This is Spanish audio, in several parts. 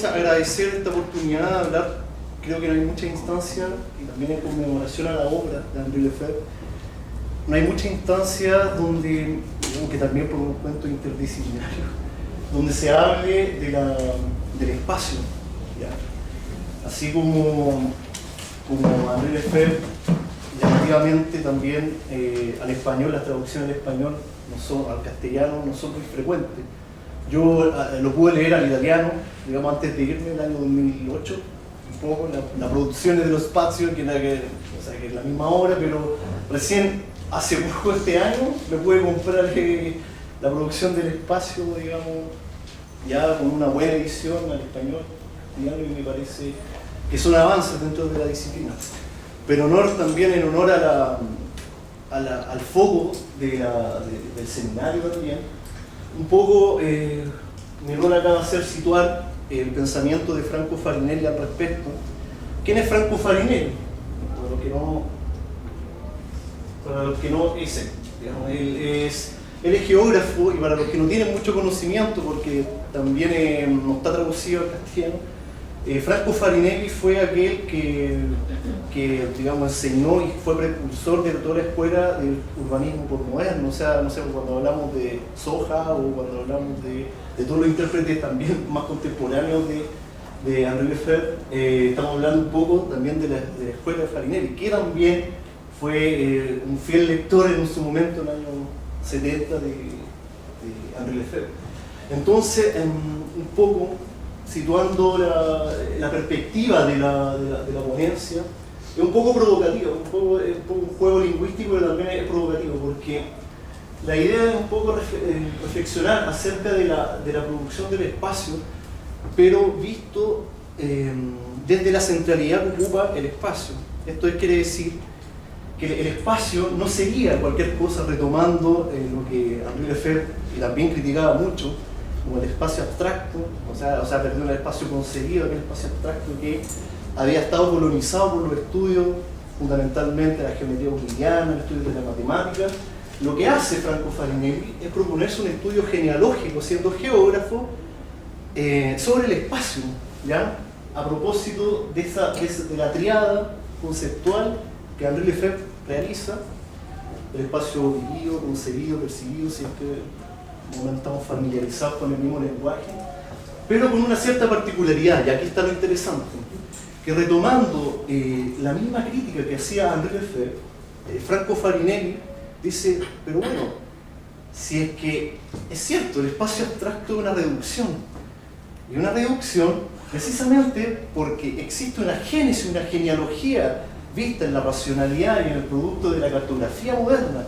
agradecer esta oportunidad de hablar. Creo que no hay muchas instancias, y también en conmemoración a la obra de Henri Lefebvre, no hay muchas instancias donde, aunque también por un cuento interdisciplinario, donde se hable del espacio, ¿ya? Así como Henri Lefebvre, llamativamente también al español, las traducciones al español, al castellano, no son muy frecuentes. Yo lo pude leer al italiano, digamos, antes de irme, el año 2008, un poco, la producción de los espacios, que es la misma obra, pero recién, hace poco este año, me pude comprar la producción del espacio, digamos, ya con una buena edición al español, y me parece que son avances dentro de la disciplina. Pero también en honor al foco del seminario también, un poco mi rol acá va a ser situar el pensamiento de Franco Farinelli al respecto. ¿Quién es Franco Farinelli? Para los que no es él, digamos, él es geógrafo, y para los que no tienen mucho conocimiento, porque también no está traducido al castellano, Franco Farinelli fue aquel que digamos, enseñó y fue precursor de toda la escuela del urbanismo postmoderno. O sea, no sé, cuando hablamos de Soja o cuando hablamos de todos los intérpretes también más contemporáneos de Henri Lefebvre, estamos hablando un poco también de la escuela de Farinelli, que también fue un fiel lector en su momento, en el año 70, de Henri Lefebvre. Entonces, un poco situando la perspectiva de la ponencia, es un poco provocativo, es un juego lingüístico, pero también es provocativo, porque la idea es un poco reflexionar acerca de la producción del espacio, pero visto desde la centralidad que ocupa el espacio. Esto quiere decir que el espacio no sería cualquier cosa, retomando lo que Henri Lefebvre también criticaba mucho, como el espacio abstracto, perdón, el espacio concebido, aquel espacio abstracto que había estado colonizado por los estudios, fundamentalmente la geometría euclidiana, el estudio de la matemática. Lo que hace Franco Farinelli es proponerse un estudio genealógico, siendo geógrafo, sobre el espacio, ¿ya? A propósito de la triada conceptual que Henri Lefebvre realiza, el espacio vivido, concebido, percibido, si es que no estamos familiarizados con el mismo lenguaje, pero con una cierta particularidad, y aquí está lo interesante, que retomando la misma crítica que hacía Henri Lefebvre, Franco Farinelli dice, pero bueno, si es que es cierto, el espacio abstracto es una reducción, y una reducción precisamente porque existe una génesis, una genealogía vista en la racionalidad y en el producto de la cartografía moderna,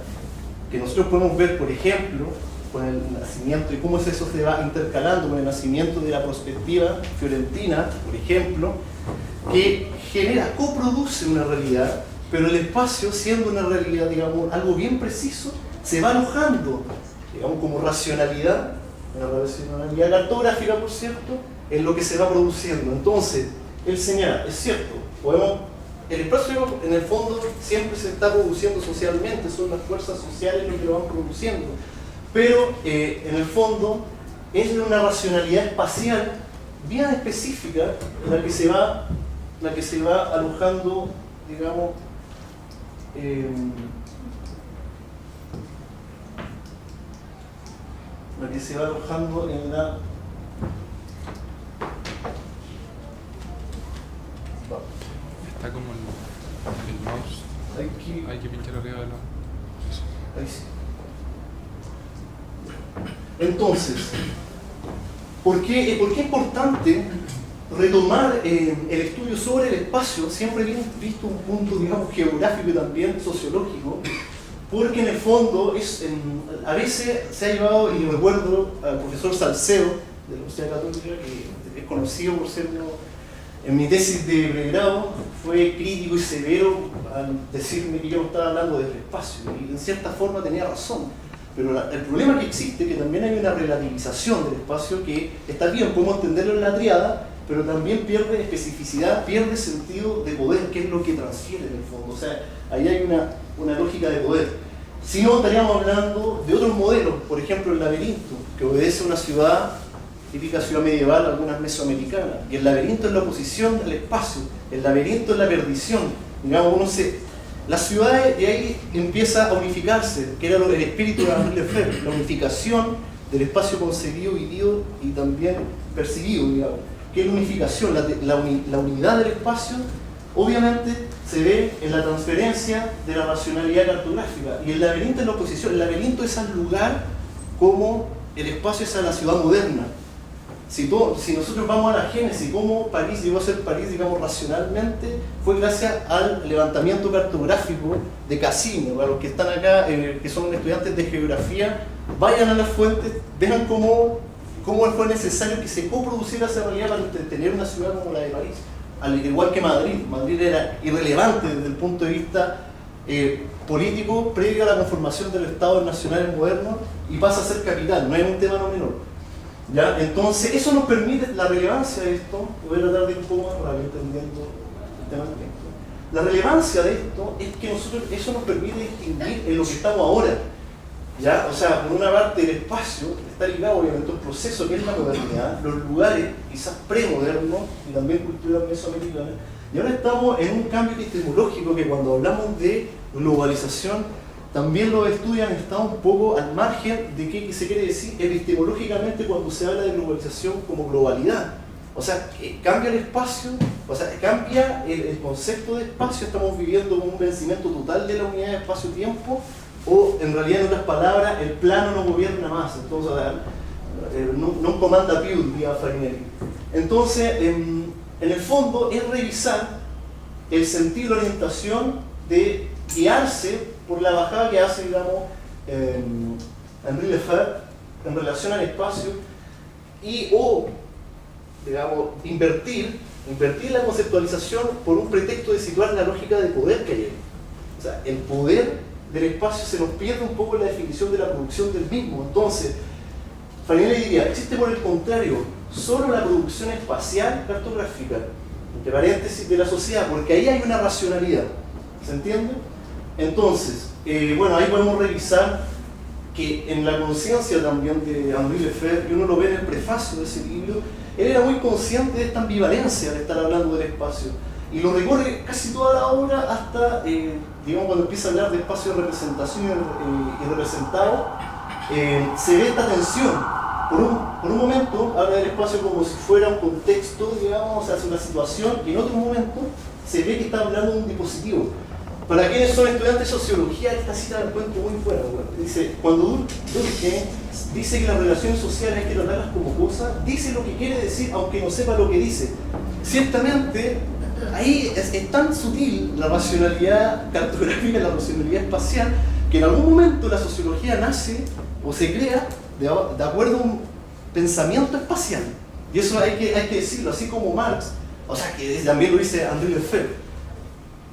que nosotros podemos ver, por ejemplo, con el nacimiento y cómo eso se va intercalando con el nacimiento de la perspectiva fiorentina, por ejemplo, que coproduce una realidad, pero el espacio, siendo una realidad, digamos, algo bien preciso, se va alojando, digamos, como racionalidad, una racionalidad cartográfica, por cierto, en lo que se va produciendo. Entonces, él señala, es cierto, el espacio en el fondo siempre se está produciendo socialmente, son las fuerzas sociales las que lo van produciendo, pero en el fondo es una racionalidad espacial bien específica la que se va alojando, digamos, la que se va alojando en la... Está como el mouse. Hay que pinchar arriba de la... Ahí sí. Entonces, ¿por qué es importante retomar el estudio sobre el espacio, siempre bien visto un punto, digamos, geográfico y también sociológico? Porque en el fondo a veces se ha llevado, y recuerdo al profesor Salcedo de la Universidad Católica, que es conocido por ser en mi tesis de pregrado, fue crítico y severo al decirme que yo no estaba hablando del espacio, y en cierta forma tenía razón. Pero el problema que existe es que también hay una relativización del espacio que está bien, podemos entenderlo en la triada, pero también pierde especificidad, pierde sentido de poder, que es lo que transfiere en el fondo. O sea, ahí hay una lógica de poder. Si no, estaríamos hablando de otros modelos, por ejemplo el laberinto, que obedece a una ciudad típica ciudad medieval, algunas mesoamericanas, y el laberinto es la oposición del espacio, el laberinto es la perdición, digamos, las ciudades de ahí empieza a unificarse, que era el espíritu de Henri Lefebvre, la unificación del espacio concebido, vivido y también percibido, digamos, que es la unificación, la unidad del espacio, obviamente se ve en la transferencia de la racionalidad cartográfica, y el laberinto es la oposición, el laberinto es al lugar como el espacio es a la ciudad moderna. Si nosotros vamos a la génesis, cómo París llegó a ser París, digamos, racionalmente, fue gracias al levantamiento cartográfico de Cassini. Para los que están acá, que son estudiantes de geografía, vayan a las fuentes, vean cómo fue necesario que se coproduciera esa realidad para tener una ciudad como la de París. Al igual que Madrid. Madrid era irrelevante desde el punto de vista político previo a la conformación del Estado nacional moderno y pasa a ser capital, no es un tema no menor. ¿Ya? Entonces, eso nos permite, la relevancia de esto, voy a tratar de ir un poco más rápido entendiendo el tema del tiempo. La relevancia de esto es que eso nos permite distinguir en lo que estamos ahora. ¿Ya? O sea, por una parte el espacio está ligado obviamente a un proceso que es la modernidad, los lugares quizás premodernos y también culturas mesoamericanas, y ahora estamos en un cambio epistemológico que cuando hablamos de globalización también los estudian están un poco al margen de qué se quiere decir epistemológicamente cuando se habla de globalización como globalidad. O sea, cambia el espacio, o sea, cambia el concepto de espacio, estamos viviendo un vencimiento total de la unidad de espacio-tiempo, o en realidad, en otras palabras, el plano no gobierna más, entonces no comanda più, diría Farinelli. Entonces, en el fondo, es revisar el sentido de la orientación de guiarse por la bajada que hace, digamos, Henri Lefebvre en relación al espacio o, digamos, invertir la conceptualización por un pretexto de situar la lógica de poder que hay ahí. O sea, el poder del espacio se nos pierde un poco en la definición de la producción del mismo. Entonces, Farinelli diría, existe por el contrario solo la producción espacial cartográfica, entre paréntesis, de la sociedad, porque ahí hay una racionalidad. ¿Se entiende? Entonces, bueno, ahí podemos revisar que en la conciencia también de Henri Lefebvre, y uno lo ve en el prefacio de ese libro, él era muy consciente de esta ambivalencia de estar hablando del espacio, y lo recorre casi toda la obra hasta, digamos, cuando empieza a hablar de espacio de representación y representado, se ve esta tensión. Por un momento habla del espacio como si fuera un contexto, digamos, o sea, una situación, y en otro momento se ve que está hablando de un dispositivo. Para quienes son estudiantes de sociología, esta cita la encuentro muy buena. Dice, cuando Durkheim dice que las relaciones sociales hay que tratarlas como cosas, dice lo que quiere decir, aunque no sepa lo que dice. Ciertamente, ahí es tan sutil la racionalidad cartográfica, la racionalidad espacial, que en algún momento la sociología nace o se crea de acuerdo a un pensamiento espacial. Y eso hay que decirlo, así como Marx, o sea, que también lo dice Henri Lefebvre.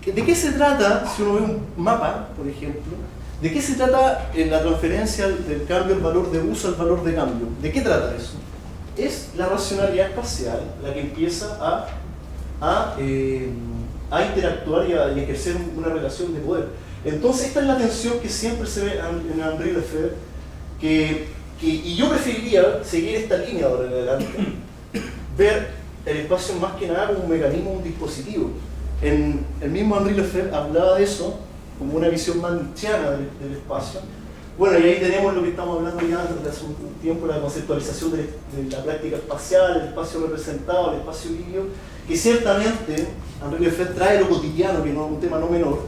¿De qué se trata, si uno ve un mapa, por ejemplo, de qué se trata en la transferencia del cambio al valor de uso al valor de cambio? ¿De qué trata eso? Es la racionalidad espacial la que empieza a interactuar y a ejercer una relación de poder. Entonces esta es la tensión que siempre se ve en Henri Lefebvre, y yo preferiría seguir esta línea ahora en adelante, ver el espacio más que nada como un mecanismo, un dispositivo. El mismo Henri Lefebvre hablaba de eso como una visión más nietzscheana del espacio. Bueno, y ahí tenemos lo que estamos hablando ya desde hace un tiempo, la conceptualización de la práctica espacial, el espacio representado, el espacio vídeo, que ciertamente Henri Lefebvre trae lo cotidiano, que no es un tema no menor,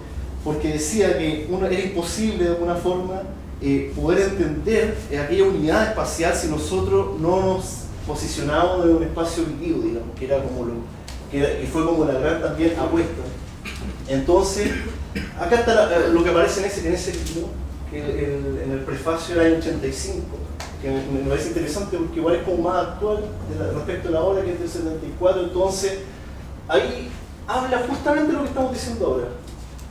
porque decía que era imposible de alguna forma poder entender aquella unidad espacial si nosotros no nos posicionábamos en un espacio vídeo, digamos, que era como que fue como la gran también apuesta. Entonces, acá está lo que aparece en ese libro, que en el prefacio del año 85, que me parece interesante porque igual es como más actual respecto a la obra, que es del 74. Entonces, ahí habla justamente de lo que estamos diciendo ahora.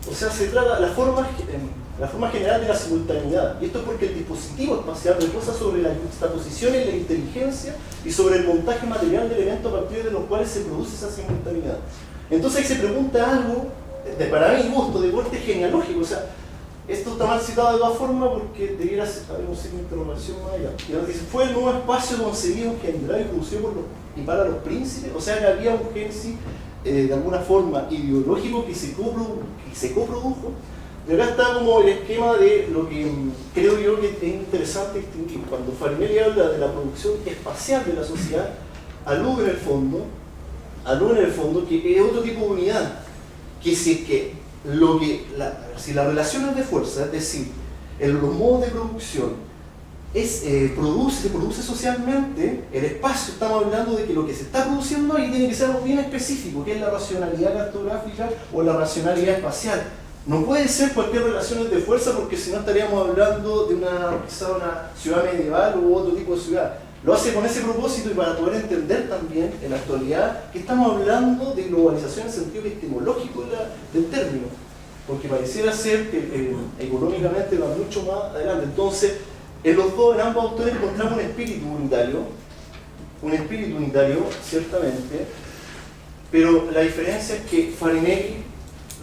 O sea, se trata de la forma general de la simultaneidad. Y esto es porque el dispositivo espacial reposa sobre la juxtaposición y la inteligencia y sobre el montaje material de elementos a partir de los cuales se produce esa simultaneidad. Entonces ahí se pregunta algo, para mi gusto, de corte genealógico. O sea, Esto está mal citado de todas formas porque debiera haber un signo de interrogación más allá. Y nos dice, fue el nuevo espacio concebido, generado y producido por y para los príncipes, o sea que había un génesis de alguna forma ideológico que se coprodujo. Y acá está como el esquema de lo que creo yo que es interesante distinguir. Cuando Farinelli habla de la producción espacial de la sociedad, alude en el fondo que es otro tipo de unidad, que si la relación es de fuerza, es decir, en los modos de producción se produce socialmente, el espacio, estamos hablando de que lo que se está produciendo ahí tiene que ser algo bien específico, que es la racionalidad cartográfica o la racionalidad espacial. No puede ser cualquier relación de fuerza porque si no estaríamos hablando de quizá una ciudad medieval u otro tipo de ciudad. Lo hace con ese propósito y para poder entender también en la actualidad que estamos hablando de globalización en el sentido epistemológico del término, porque pareciera ser que económicamente va mucho más adelante. Entonces, en ambos autores encontramos un espíritu unitario, ciertamente, pero la diferencia es que Farinelli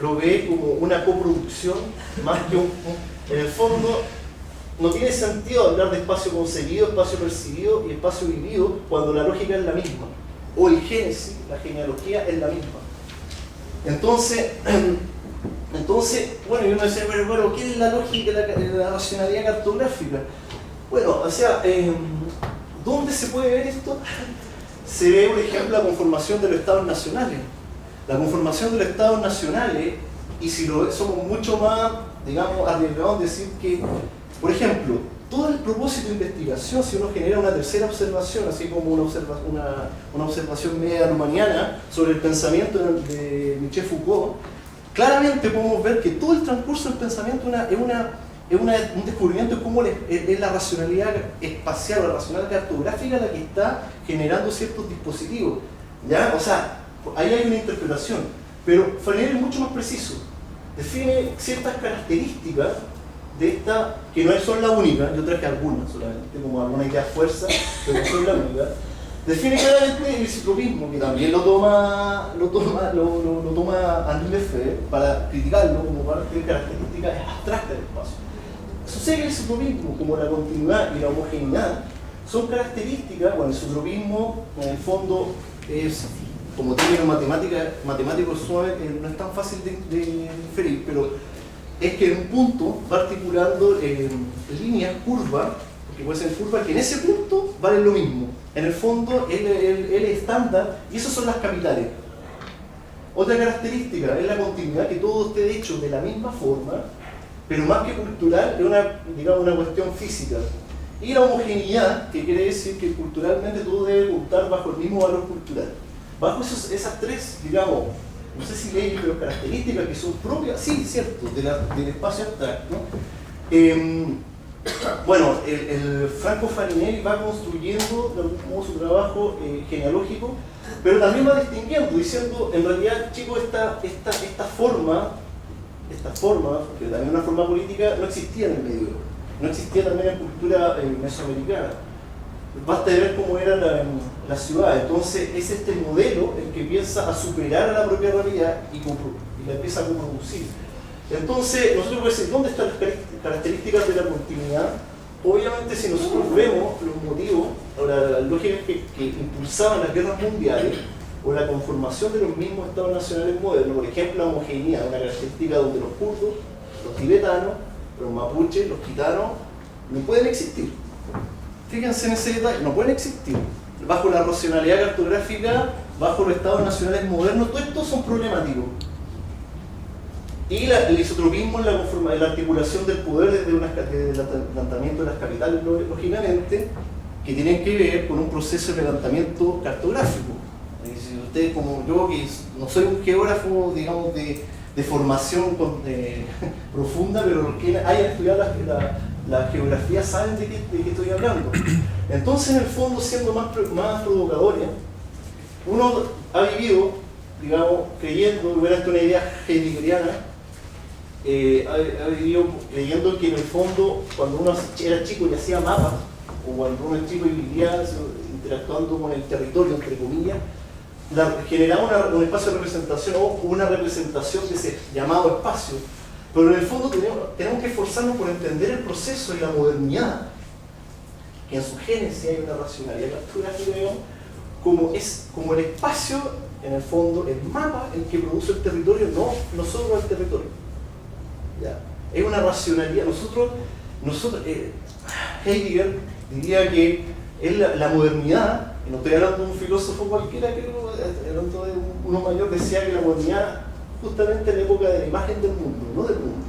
lo ve como una coproducción más que en el fondo. No tiene sentido hablar de espacio concebido, espacio percibido y espacio vivido cuando la lógica es la misma, o el génesis, la genealogía es la misma. Entonces bueno, y uno dice, pero bueno, ¿qué es la lógica, la racionalidad cartográfica? Bueno, o sea, ¿dónde se puede ver esto? Se ve, por ejemplo, la conformación de los estados nacionales. La conformación de los estados nacionales, y si somos mucho más, digamos, arriesgados en decir que, por ejemplo, todo el propósito de investigación, si uno genera una tercera observación, así como una observación media rumaniana sobre el pensamiento de Michel Foucault, claramente podemos ver que todo el transcurso del pensamiento es un descubrimiento de cómo es la racionalidad espacial, la racionalidad cartográfica la que está generando ciertos dispositivos. ¿Ya? O sea, ahí hay una interpretación, pero Farinelli es mucho más preciso. Define ciertas características de esta, que no son la única, yo traje algunas solamente, como alguna idea fuerza, pero no son la única. Define claramente el isotropismo, que también lo toma Henri Lefebvre para criticarlo como parte de características abstractas del espacio. Sucede que el isotropismo, como la continuidad y la homogeneidad, son características, bueno, el isotropismo en el fondo es, como término matemático suave, no es tan fácil de inferir, pero es que en un punto va articulando líneas, curvas, porque puede ser curvas que en ese punto valen lo mismo. En el fondo, él es estándar, y esas son las capitales. Otra característica es la continuidad, que todo esté hecho de la misma forma, pero más que cultural, es una cuestión física. Y la homogeneidad, que quiere decir que culturalmente todo debe contar bajo el mismo valor cultural. Bajo esas tres, digamos, no sé si leyes, pero características que son propias, sí, cierto, del espacio abstracto. Bueno, el Franco Farinelli va construyendo de algún modo su trabajo genealógico, pero también va distinguiendo, diciendo, en realidad, chicos, esta forma, que también es una forma política, no existía en el medioevo, no existía también en cultura mesoamericana. Basta de ver cómo era la ciudad. Entonces es este modelo el que empieza a superar a la propia realidad y la empieza a coproducir. Entonces nosotros podemos decir, ¿dónde están las características de la continuidad? Obviamente si nosotros vemos los motivos o las lógicas que impulsaban las guerras mundiales o la conformación de los mismos estados nacionales modernos, por ejemplo la homogeneidad, una característica donde los kurdos, los tibetanos, los mapuches, los gitanos no pueden existir. Fíjense en ese detalle, no pueden existir. Bajo la racionalidad cartográfica, bajo los estados nacionales modernos, todo esto son problemáticos. Y el isotropismo en la articulación del poder desde el levantamiento de las capitales, lógicamente, que tienen que ver con un proceso de levantamiento cartográfico. Si ustedes, como yo, que no soy un geógrafo, digamos, de formación profunda, pero los que hayan estudiado la geografía saben de qué estoy hablando. Entonces, en el fondo, siendo más provocadores, uno ha vivido, digamos, creyendo, hubiera esto una idea heideggeriana, ha vivido creyendo que en el fondo, cuando uno era chico y hacía mapas, o cuando uno es chico y vivía interactuando con el territorio, entre comillas, generaba un espacio de representación o una representación de ese llamado espacio, Pero en el fondo tenemos que esforzarnos por entender el proceso y la modernidad, que en su génesis hay una racionalidad cartográfica, como el espacio, en el fondo, el mapa, el que produce el territorio, no nosotros el territorio. ¿Ya? Es una racionalidad. Heidegger diría que es la modernidad, y no estoy hablando de un filósofo cualquiera, creo, hablando de uno mayor, decía que la modernidad justamente en la época de la imagen del mundo, no del mundo.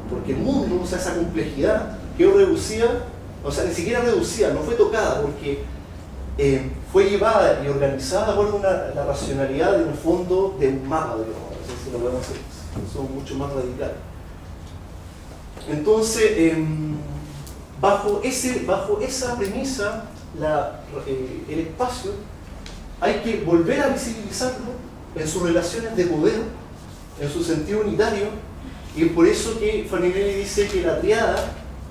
Porque el mundo, o sea, esa complejidad quedó reducida, o sea, ni siquiera reducida, no fue tocada, porque fue llevada y organizada por la racionalidad en el fondo de un mapa, digamos, no sé si lo podemos hacer, son mucho más radicales. Entonces, bajo esa premisa, el espacio hay que volver a visibilizarlo en sus relaciones de poder, en su sentido unitario, y es por eso que Farinelli dice que la triada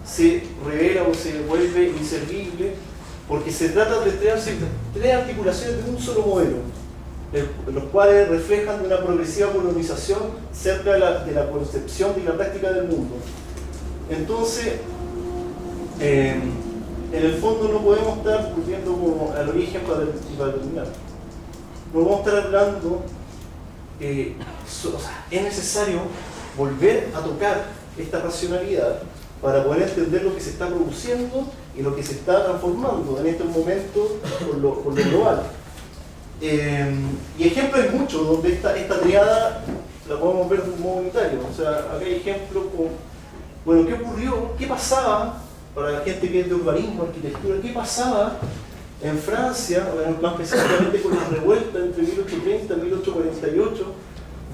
se revela o se vuelve inservible, porque se trata de tres articulaciones de un solo modelo, los cuales reflejan de una progresiva colonización cerca de la concepción y la práctica del mundo. Entonces, en el fondo no podemos estar volviendo como al origen para terminar. No podemos estar hablando, es necesario volver a tocar esta racionalidad para poder entender lo que se está produciendo y lo que se está transformando en este momento por lo global. Y ejemplos hay muchos donde esta triada la podemos ver de un modo unitario. O sea, acá hay ejemplos con, bueno, ¿qué ocurrió? ¿Qué pasaba? Para la gente que es de urbanismo, arquitectura, ¿qué pasaba en Francia, bueno, más específicamente con la revuelta entre 1830 y 1848,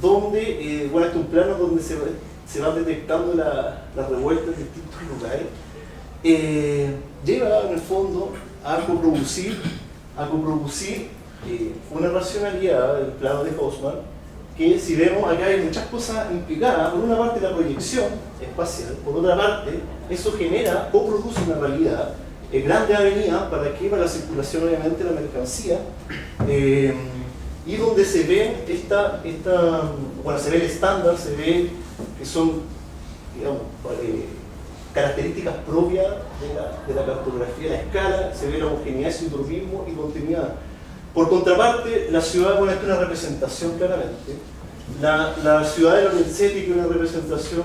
donde, bueno, este es un plano donde se van detectando las revueltas en distintos lugares, lleva en el fondo a coproducir una racionalidad, el plano de Haussmann, que si vemos acá hay muchas cosas implicadas. Por una parte la proyección espacial, por otra parte eso coproduce una realidad, grandes avenidas, ¿para la circulación obviamente de la mercancía, y donde se ve se ve el estándar, se ve que son, digamos, características propias de la cartografía, la escala, se ve la homogeneidad, isotropismo y continuidad. Por contraparte, la ciudad, bueno, esto es una representación claramente. La ciudad de Lorenzetti, que es una representación,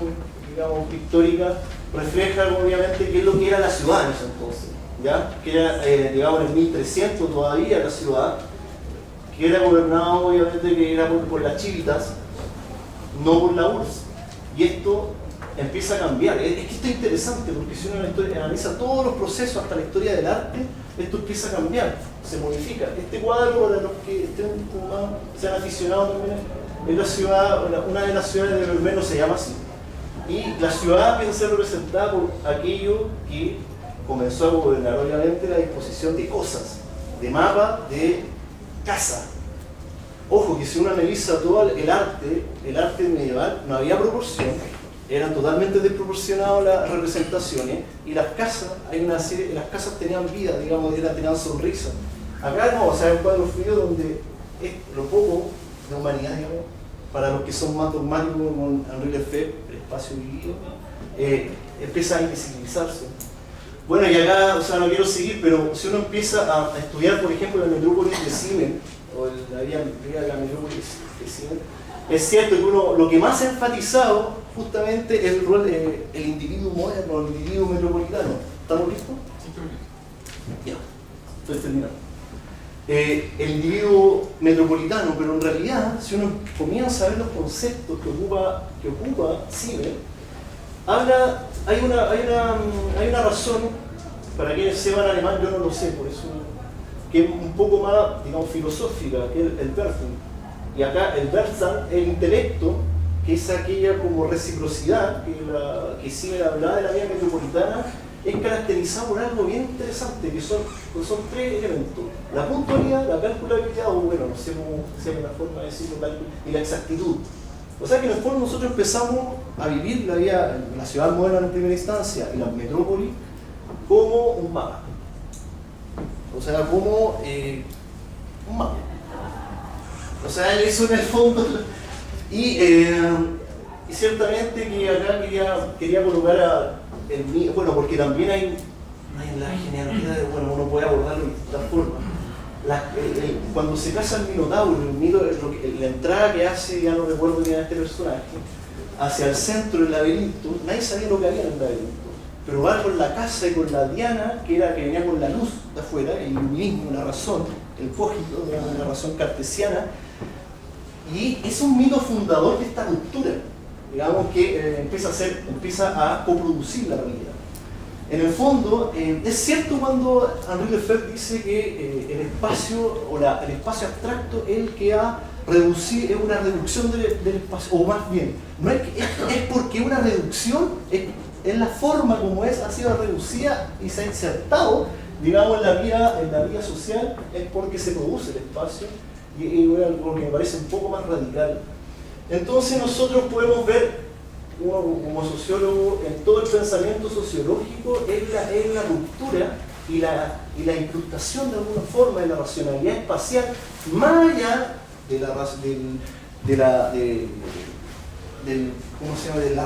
digamos, pictórica, refleja obviamente qué es lo que era la ciudad en ese entonces, ¿ya? Que era, digamos, en el 1300 todavía la ciudad, que era gobernado obviamente que era por las chivitas, no por la URSS. Y esto empieza a cambiar. Es que esto es interesante porque si uno analiza todos los procesos hasta la historia del arte, esto empieza a cambiar, se modifica. Este cuadro, para los que sean aficionados también, es la ciudad, una de las ciudades de Berlín, se llama así. Y la ciudad empieza a ser representada por aquello que comenzó a gobernar obviamente la disposición de cosas, de mapa, de casa. Ojo que si uno analiza todo el arte medieval, no había proporción, eran totalmente desproporcionadas las representaciones, y las casas, las casas tenían vida, digamos, tenían sonrisa. Acá no, o sea, es un cuadro frío donde es lo poco de humanidad, digamos, para los que son más dogmáticos con Henri Lefebvre, el espacio vivido, empieza a invisibilizarse. Bueno, y acá, o sea, no quiero seguir, pero si uno empieza a estudiar, por ejemplo, la metrópolis de Siemens, o la vía de la metrópolis de Siemens, es cierto que lo que más ha enfatizado justamente es el rol del individuo moderno, el individuo metropolitano. ¿Estamos listos? Sí, ya, estoy terminando. El individuo metropolitano, pero en realidad, si uno comienza a ver los conceptos que ocupa Siemens, hay una razón, para quienes sepan alemán, yo no lo sé, por eso, que es un poco más, digamos, filosófica, que es el Werfen. Y acá el Werfen, el intelecto, que es aquella como reciprocidad que Siemens hablaba de la vía metropolitana, es caracterizado por algo bien interesante, que son tres elementos: la puntualidad, la calculabilidad, o bueno, no sé cómo sea la forma de decirlo, y la exactitud. O sea que en el fondo nosotros empezamos a vivir la ciudad moderna en primera instancia y la metrópoli como un mapa. O sea, como un mapa. O sea, eso en el fondo. Y Y ciertamente que acá quería colocar bueno, porque también hay la genealogía, bueno, uno puede abordarlo de distintas formas. Cuando se casa el Minotauro, el mito, la entrada que hace, ya no recuerdo quién era este personaje, hacia el centro del laberinto, nadie sabía lo que había en el laberinto, pero va con la casa y con la diana, que venía con la luz de afuera, el iluminismo, la razón, el cogito, la razón cartesiana, y es un mito fundador de esta ruptura, digamos, que empieza a coproducir la realidad. En el fondo, es cierto cuando Henri Lefebvre dice que el espacio abstracto es el que ha reducido, es una reducción del espacio, o más bien, no es porque una reducción es la forma como ha sido reducida y se ha insertado, digamos, en la vida social, es porque se produce el espacio, y es algo que me parece un poco más radical. Entonces nosotros podemos ver, como sociólogo, en todo el pensamiento sociológico es la ruptura y la incrustación de alguna forma de la racionalidad espacial, más allá de la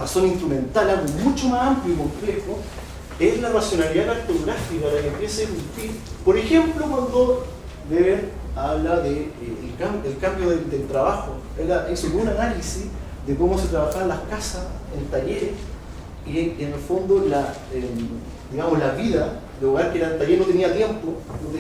razón instrumental, algo mucho más amplio y complejo, es la racionalidad cartográfica la que empieza a irrumpir. Por ejemplo, cuando Weber habla del cambio del trabajo, hizo un análisis de cómo se trabajaban las casas en talleres, y en el fondo la vida de hogar, que era el taller, no tenía tiempo, no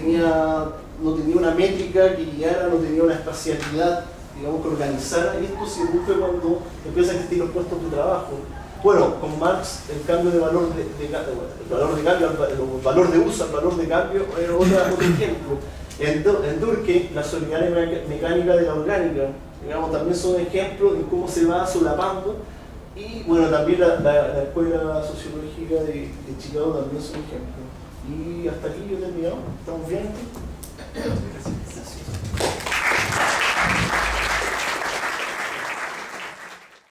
tenía una métrica que guiara, no tenía una espacialidad, digamos, que organizara, y esto se irrumpe cuando empiezan a existir los puestos de trabajo. Bueno, con Marx el cambio de valor el valor de uso al valor de cambio es otro ejemplo. En Durkheim, la solidaridad mecánica de la orgánica, digamos, también son ejemplos de cómo se va solapando, y bueno, también la escuela sociológica de Chicago también son ejemplos. Y hasta aquí yo he terminado. ¿Estamos bien? Gracias.